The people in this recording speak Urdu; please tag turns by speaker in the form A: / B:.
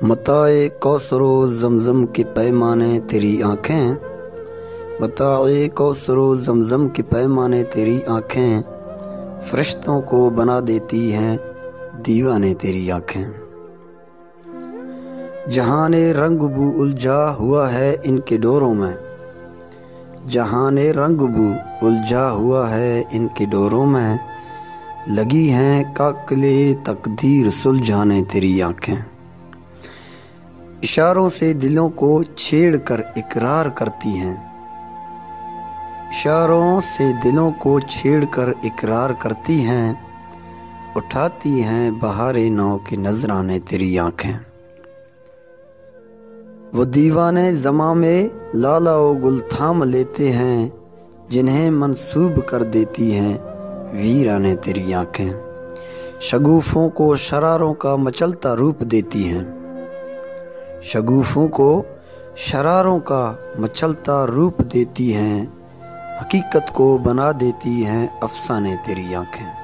A: متاع کوثر و زمزم کے پیمانے تیری آنکھیں، متاع کوثر و زمزم کے پیمانے تیری آنکھیں، فرشتوں کو بنا دیتی ہیں دیوانے تیری آنکھیں۔ جہان رنگ بو الجھا ہوا ہے ان کے ڈوروں میں، جہان رنگ بو الجھا ہوا ہے ان کے ڈوروں میں، لگی ہیں کاکلے تقدیر سلجھانے تیری آنکھیں۔ اشاروں سے دلوں کو چھیڑ کر اقرار کرتی ہیں، اشاروں سے دلوں کو چھیڑ کر اقرار کرتی ہیں، اٹھاتی ہیں بہار نو کے نذرانے تیری آنکھیں۔ وہ دیوانے زماں میں لالا و گل تھام لیتے ہیں، جنہیں منسوب کر دیتی ہیں ویرانے تیری آنکھیں۔ شگوفوں کو شراروں کا مچلتا روپ دیتی ہیں، شگوفوں کو شراروں کا مچلتا روپ دیتی ہیں، حقیقت کو بنا دیتی ہیں افسانے تیری آنکھیں۔